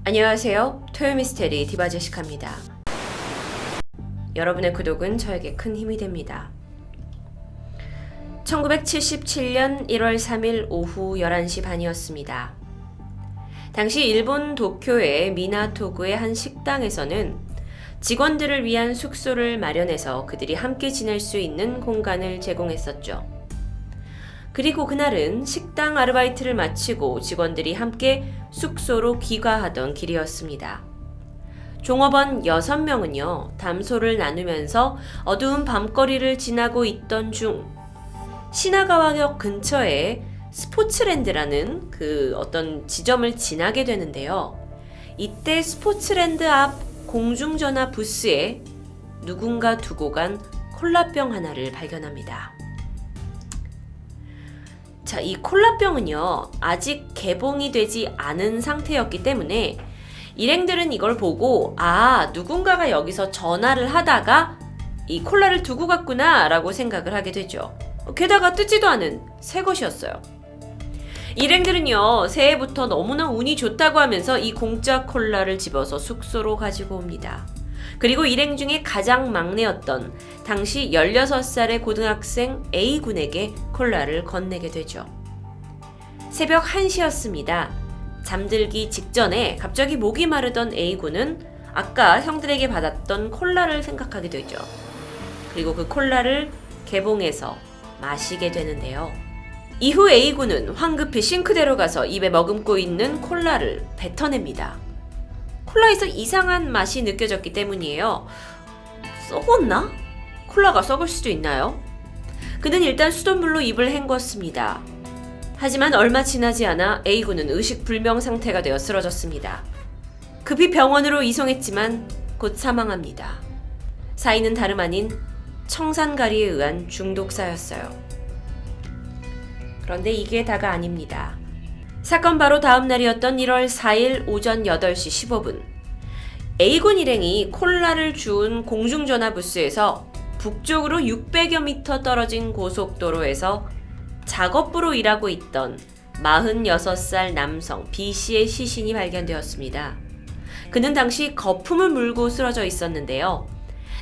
안녕하세요. 토요미스테리 디바제시카입니다. 여러분의 구독은 저에게 큰 힘이 됩니다. 1977년 1월 3일 오후 11시 반이었습니다. 당시 일본 도쿄의 미나토구의 한 식당에서는 직원들을 위한 숙소를 마련해서 그들이 함께 지낼 수 있는 공간을 제공했었죠. 그리고 그날은 식당 아르바이트를 마치고 직원들이 함께 숙소로 귀가하던 길이었습니다. 종업원 6명은요, 담소를 나누면서 어두운 밤거리를 지나고 있던 중 시나가와역 근처에 스포츠랜드라는 어떤 지점을 지나게 되는데요. 이때 스포츠랜드 앞 공중전화 부스에 누군가 두고 간 콜라병 하나를 발견합니다. 자, 이 콜라병은요, 아직 개봉이 되지 않은 상태였기 때문에 일행들은 이걸 보고 누군가가 여기서 전화를 하다가 이 콜라를 두고 갔구나 라고 생각을 하게 되죠. 게다가 뜯지도 않은 새 것이었어요. 일행들은요, 새해부터 너무나 운이 좋다고 하면서 이 공짜 콜라를 집어서 숙소로 가지고 옵니다. 그리고 일행 중에 가장 막내였던 당시 16살의 고등학생 A군에게 콜라를 건네게 되죠. 새벽 1시였습니다. 잠들기 직전에 갑자기 목이 마르던 A군은 아까 형들에게 받았던 콜라를 생각하게 되죠. 그리고 그 콜라를 개봉해서 마시게 되는데요. 이후 A군은 황급히 싱크대로 가서 입에 머금고 있는 콜라를 뱉어냅니다. 콜라에서 이상한 맛이 느껴졌기 때문이에요. 썩었나? 콜라가 썩을 수도 있나요? 그는 일단 수돗물로 입을 헹궜습니다. 하지만 얼마 지나지 않아 A군은 의식불명 상태가 되어 쓰러졌습니다. 급히 병원으로 이송했지만 곧 사망합니다. 사인은 다름 아닌 청산가리에 의한 중독사였어요. 그런데 이게 다가 아닙니다. 사건 바로 다음 날이었던 1월 4일 오전 8시 15분 A군 일행이 콜라를 주운 공중전화 부스에서 북쪽으로 600여 미터 떨어진 고속도로에서 작업부로 일하고 있던 46살 남성 B씨의 시신이 발견되었습니다. 그는 당시 거품을 물고 쓰러져 있었는데요.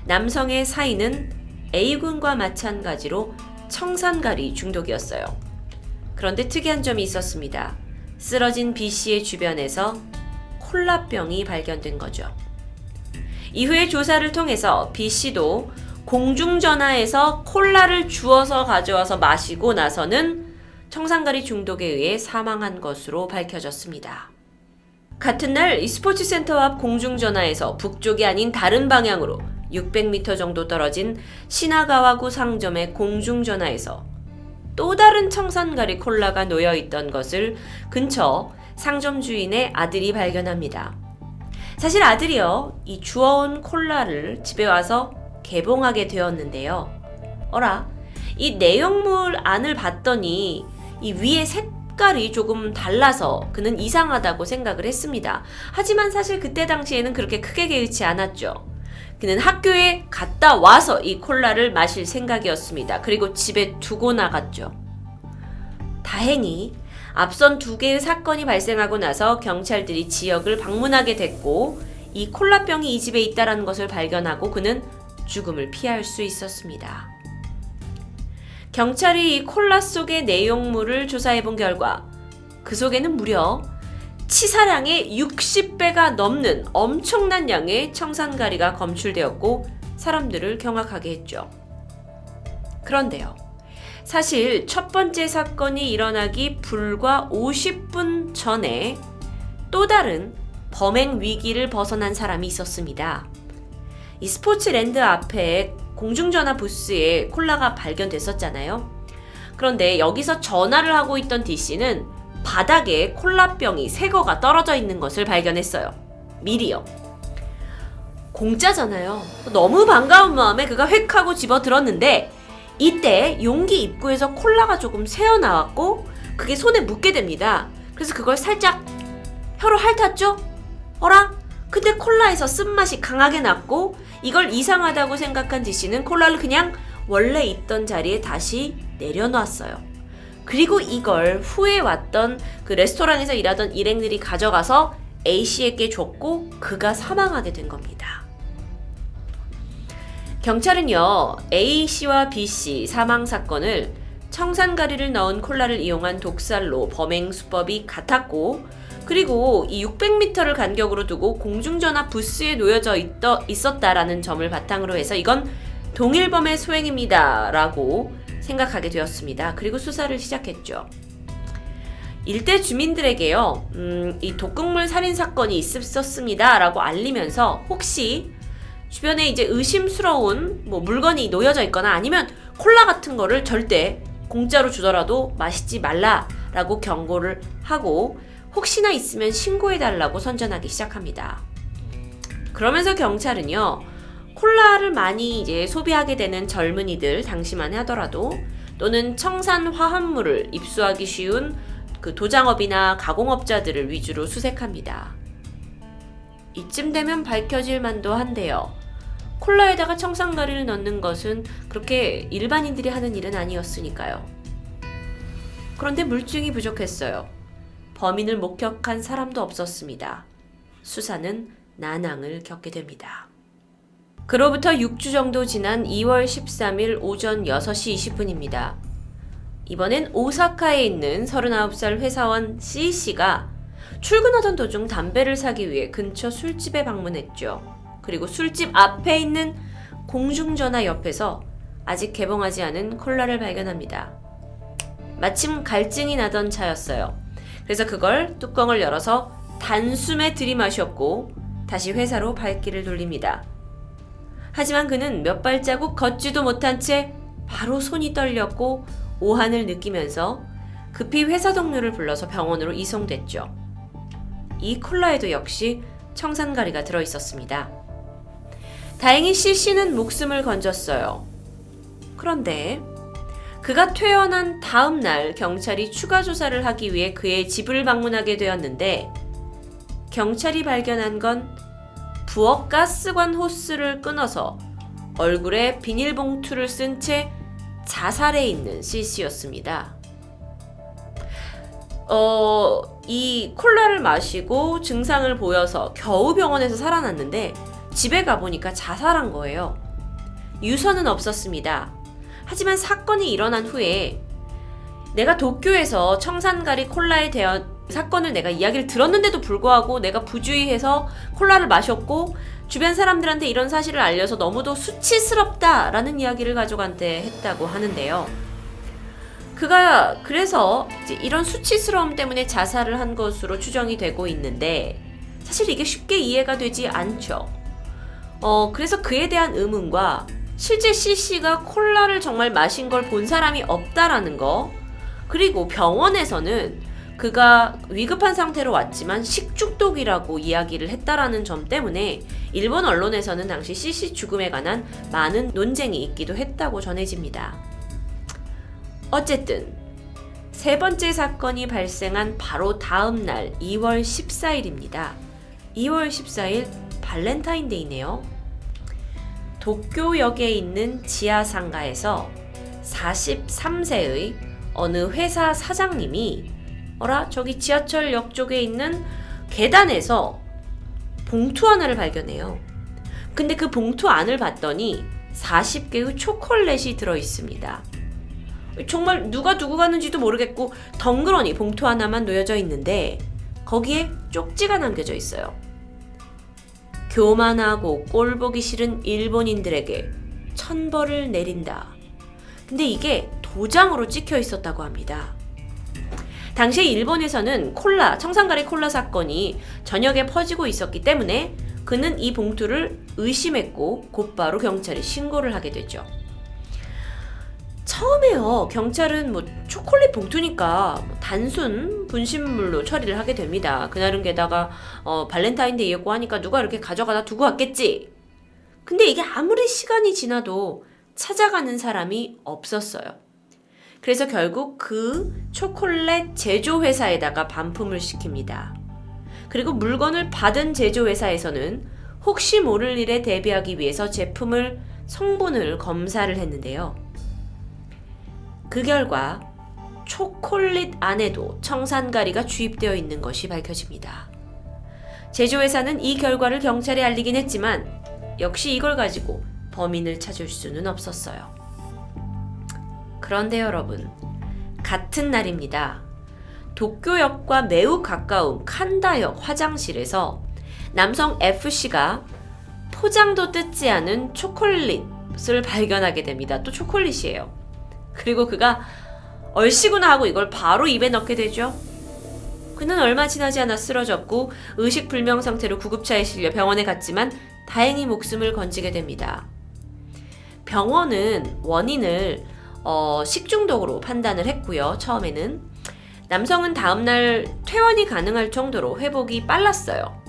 남성의 사인은 A군과 마찬가지로 청산가리 중독이었어요. 그런데 특이한 점이 있었습니다. 쓰러진 B씨의 주변에서 콜라병이 발견된 거죠. 이후의 조사를 통해서 B씨도 공중전화에서 콜라를 주워서 가져와서 마시고 나서는 청산가리 중독에 의해 사망한 것으로 밝혀졌습니다. 같은 날 이 스포츠센터 앞 공중전화에서 북쪽이 아닌 다른 방향으로 600m 정도 떨어진 시나가와구 상점의 공중전화에서 또 다른 청산가리 콜라가 놓여있던 것을 근처 상점 주인의 아들이 발견합니다. 사실 아들이요, 이 주워온 콜라를 집에 와서 개봉하게 되었는데요. 이 내용물 안을 봤더니 이 위에 색깔이 조금 달라서 그는 이상하다고 생각을 했습니다. 하지만 사실 그때 당시에는 그렇게 크게 개의치 않았죠. 그는 학교에 갔다 와서 이 콜라를 마실 생각이었습니다. 그리고 집에 두고 나갔죠. 다행히 앞선 2개의 사건이 발생하고 나서 경찰들이 지역을 방문하게 됐고 이 콜라병이 이 집에 있다는 것을 발견하고 그는 죽음을 피할 수 있었습니다. 경찰이 이 콜라 속의 내용물을 조사해본 결과 그 속에는 무려 치사량의 60배가 넘는 엄청난 양의 청산가리가 검출되었고 사람들을 경악하게 했죠. 그런데요, 사실 첫 번째 사건이 일어나기 불과 50분 전에 또 다른 범행 위기를 벗어난 사람이 있었습니다. 이 스포츠랜드 앞에 공중전화 부스에 콜라가 발견됐었잖아요. 그런데 여기서 전화를 하고 있던 D씨는 바닥에 콜라병이 새거가 떨어져 있는 것을 발견했어요. 미리요. 공짜잖아요. 너무 반가운 마음에 그가 획 하고 집어들었는데 이때 용기 입구에서 콜라가 조금 새어나왔고 그게 손에 묻게 됩니다. 그래서 그걸 살짝 혀로 핥았죠? 근데 콜라에서 쓴맛이 강하게 났고 이걸 이상하다고 생각한 D씨는 콜라를 그냥 원래 있던 자리에 다시 내려놨어요. 그리고 이걸 후에 왔던 그 레스토랑에서 일하던 일행들이 가져가서 A씨에게 줬고 그가 사망하게 된 겁니다. 경찰은요, A씨와 B씨 사망 사건을 청산가리를 넣은 콜라를 이용한 독살로 범행 수법이 같았고, 그리고 이 600m를 간격으로 두고 공중전화 부스에 놓여져 있었다라는 점을 바탕으로 해서 이건 동일범의 소행입니다 라고 생각하게 되었습니다. 그리고 수사를 시작했죠. 일대 주민들에게요, 이 독극물 살인 사건이 있었습니다 라고 알리면서 혹시 주변에 이제 의심스러운 물건이 놓여져 있거나 아니면 콜라 같은 거를 절대 공짜로 주더라도 마시지 말라라고 경고를 하고 혹시나 있으면 신고해달라고 선전하기 시작합니다. 그러면서 경찰은요, 콜라를 많이 이제 소비하게 되는 젊은이들, 당시만 하더라도 또는 청산 화합물을 입수하기 쉬운 그 도장업이나 가공업자들을 위주로 수색합니다. 이쯤 되면 밝혀질 만도 한데요. 콜라에다가 청산가리를 넣는 것은 그렇게 일반인들이 하는 일은 아니었으니까요. 그런데 물증이 부족했어요. 범인을 목격한 사람도 없었습니다. 수사는 난항을 겪게 됩니다. 그로부터 6주 정도 지난 2월 13일 오전 6시 20분입니다. 이번엔 오사카에 있는 39살 회사원 C씨가 출근하던 도중 담배를 사기 위해 근처 술집에 방문했죠. 그리고 술집 앞에 있는 공중전화 옆에서 아직 개봉하지 않은 콜라를 발견합니다. 마침 갈증이 나던 차였어요. 그래서 그걸 뚜껑을 열어서 단숨에 들이마셨고 다시 회사로 발길을 돌립니다. 하지만 그는 몇 발자국 걷지도 못한 채 바로 손이 떨렸고 오한을 느끼면서 급히 회사 동료를 불러서 병원으로 이송됐죠. 이 콜라에도 역시 청산가리가 들어있었습니다. 다행히 C씨는 목숨을 건졌어요. 그런데 그가 퇴원한 다음 날 경찰이 추가 조사를 하기 위해 그의 집을 방문하게 되었는데 경찰이 발견한 건 부엌 가스관 호스를 끊어서 얼굴에 비닐봉투를 쓴 채 자살해 있는 C씨였습니다. 이 콜라를 마시고 증상을 보여서 겨우 병원에서 살아났는데 집에 가보니까 자살한 거예요. 유서는 없었습니다. 하지만 사건이 일어난 후에 내가 도쿄에서 청산가리 콜라에 대한 사건을 내가 이야기를 들었는데도 불구하고 내가 부주의해서 콜라를 마셨고 주변 사람들한테 이런 사실을 알려서 너무도 수치스럽다라는 이야기를 가족한테 했다고 하는데요. 그가 그래서 이제 이런 수치스러움 때문에 자살을 한 것으로 추정이 되고 있는데 사실 이게 쉽게 이해가 되지 않죠. 그래서 그에 대한 의문과 실제 C씨가 콜라를 정말 마신 걸 본 사람이 없다라는 거, 그리고 병원에서는 그가 위급한 상태로 왔지만 식중독이라고 이야기를 했다라는 점 때문에 일본 언론에서는 당시 C씨 죽음에 관한 많은 논쟁이 있기도 했다고 전해집니다. 어쨌든 세 번째 사건이 발생한 바로 다음 날 2월 14일입니다. 2월 14일 발렌타인데이네요. 도쿄역에 있는 지하상가에서 43세의 어느 회사 사장님이 저기 지하철역 쪽에 있는 계단에서 봉투 하나를 발견해요. 근데 그 봉투 안을 봤더니 40개의 초콜릿이 들어있습니다. 정말 누가 두고 갔는지도 모르겠고 덩그러니 봉투 하나만 놓여져 있는데 거기에 쪽지가 남겨져 있어요. 교만하고 꼴보기 싫은 일본인들에게 천벌을 내린다. 근데 이게 도장으로 찍혀 있었다고 합니다. 당시에 일본에서는 청산가리 콜라 사건이 전역에 퍼지고 있었기 때문에 그는 이 봉투를 의심했고 곧바로 경찰에 신고를 하게 되죠. 처음에요, 경찰은 초콜릿 봉투니까 단순 분신물로 처리를 하게 됩니다. 그날은 게다가 발렌타인데이였고 하니까 누가 이렇게 가져가다 두고 왔겠지. 근데 이게 아무리 시간이 지나도 찾아가는 사람이 없었어요. 그래서 결국 그 초콜릿 제조회사에다가 반품을 시킵니다. 그리고 물건을 받은 제조회사에서는 혹시 모를 일에 대비하기 위해서 제품을 성분을 검사를 했는데요. 그 결과 초콜릿 안에도 청산가리가 주입되어 있는 것이 밝혀집니다. 제조회사는 이 결과를 경찰에 알리긴 했지만 역시 이걸 가지고 범인을 찾을 수는 없었어요. 그런데 여러분, 같은 날입니다. 도쿄역과 매우 가까운 칸다역 화장실에서 남성 F씨가 포장도 뜯지 않은 초콜릿을 발견하게 됩니다. 또 초콜릿이에요. 그리고 그가 얼씨구나 하고 이걸 바로 입에 넣게 되죠. 그는 얼마 지나지 않아 쓰러졌고 의식불명 상태로 구급차에 실려 병원에 갔지만 다행히 목숨을 건지게 됩니다. 병원은 원인을 식중독으로 판단을 했고요. 처음에는 남성은 다음날 퇴원이 가능할 정도로 회복이 빨랐어요.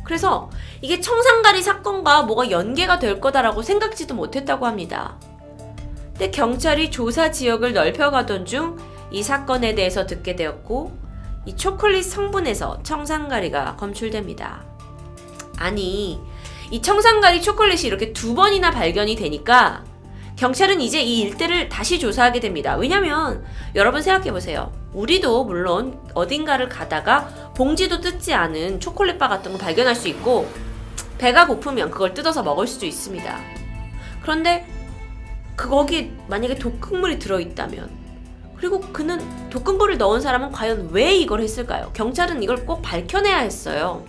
그래서 이게 청산가리 사건과 뭐가 연계가 될 거다라고 생각지도 못했다고 합니다. 근데 경찰이 조사 지역을 넓혀가던 중 이 사건에 대해서 듣게 되었고 이 초콜릿 성분에서 청산가리가 검출됩니다. 아니, 이 청산가리 초콜릿이 이렇게 2번이나 발견이 되니까 경찰은 이제 이 일대를 다시 조사하게 됩니다. 왜냐면 여러분 생각해보세요. 우리도 물론 어딘가를 가다가 봉지도 뜯지 않은 초콜릿바 같은 거 발견할 수 있고 배가 고프면 그걸 뜯어서 먹을 수도 있습니다. 그런데 거기 만약에 독극물이 들어있다면, 그리고 그는 독극물을 넣은 사람은 과연 왜 이걸 했을까요? 경찰은 이걸 꼭 밝혀내야 했어요.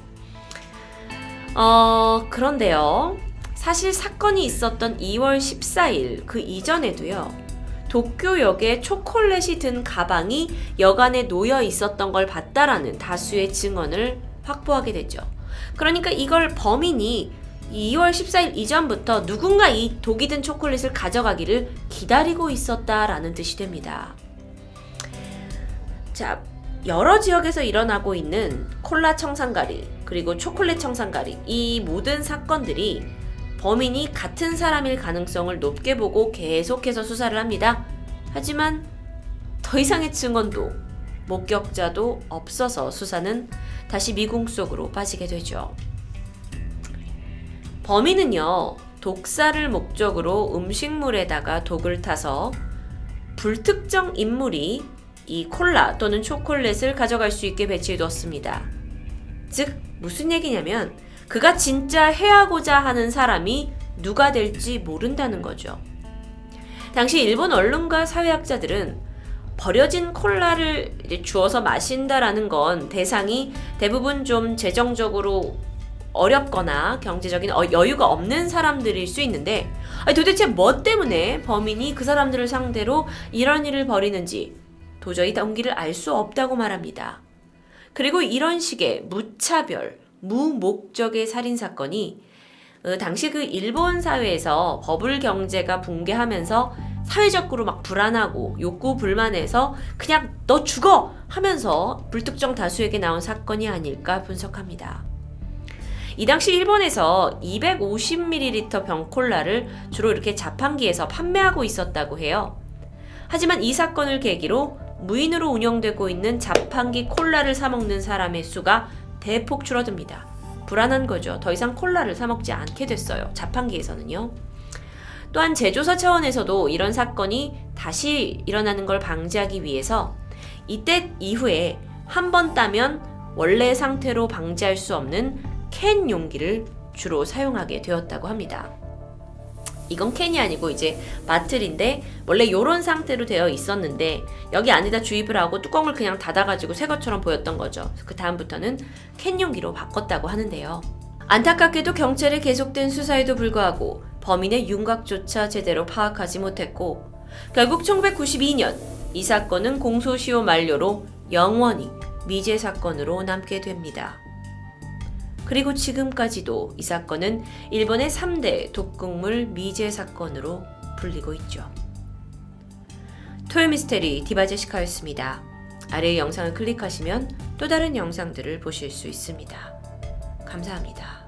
그런데요. 사실 사건이 있었던 2월 14일 그 이전에도요. 도쿄역에 초콜릿이 든 가방이 여간에 놓여 있었던 걸 봤다라는 다수의 증언을 확보하게 되죠. 그러니까 이걸 범인이 2월 14일 이전부터 누군가 이 독이 든 초콜릿을 가져가기를 기다리고 있었다라는 뜻이 됩니다. 자, 여러 지역에서 일어나고 있는 콜라 청산가리 그리고 초콜릿 청산가리, 이 모든 사건들이 범인이 같은 사람일 가능성을 높게 보고 계속해서 수사를 합니다. 하지만 더 이상의 증언도 목격자도 없어서 수사는 다시 미궁 속으로 빠지게 되죠. 범인은요, 독사를 목적으로 음식물에다가 독을 타서 불특정 인물이 이 콜라 또는 초콜릿을 가져갈 수 있게 배치해두었습니다. 즉 무슨 얘기냐면 그가 진짜 해하고자 하는 사람이 누가 될지 모른다는 거죠. 당시 일본 언론과 사회학자들은 버려진 콜라를 주워서 마신다라는 건 대상이 대부분 좀 재정적으로 어렵거나 경제적인 여유가 없는 사람들일 수 있는데, 도대체 뭐 때문에 범인이 그 사람들을 상대로 이런 일을 벌이는지 도저히 동기를 알 수 없다고 말합니다. 그리고 이런 식의 무차별, 무목적의 살인사건이 당시 그 일본 사회에서 버블 경제가 붕괴하면서 사회적으로 막 불안하고 욕구 불만해서 그냥 너 죽어! 하면서 불특정 다수에게 나온 사건이 아닐까 분석합니다. 이 당시 일본에서 250ml 병 콜라를 주로 이렇게 자판기에서 판매하고 있었다고 해요. 하지만 이 사건을 계기로 무인으로 운영되고 있는 자판기 콜라를 사먹는 사람의 수가 대폭 줄어듭니다. 불안한 거죠. 더 이상 콜라를 사먹지 않게 됐어요. 자판기에서는요. 또한 제조사 차원에서도 이런 사건이 다시 일어나는 걸 방지하기 위해서 이때 이후에 한 번 따면 원래 상태로 방지할 수 없는 캔 용기를 주로 사용하게 되었다고 합니다. 이건 캔이 아니고 이제 바틀인데 원래 이런 상태로 되어 있었는데 여기 안에다 주입을 하고 뚜껑을 그냥 닫아가지고 새 것처럼 보였던 거죠. 그 다음부터는 캔 용기로 바꿨다고 하는데요. 안타깝게도 경찰의 계속된 수사에도 불구하고 범인의 윤곽조차 제대로 파악하지 못했고 결국 1992년 이 사건은 공소시효 만료로 영원히 미제 사건으로 남게 됩니다. 그리고 지금까지도 이 사건은 일본의 3대 독극물 미제 사건으로 불리고 있죠. 토요미스테리 디바제시카였습니다. 아래의 영상을 클릭하시면 또 다른 영상들을 보실 수 있습니다. 감사합니다.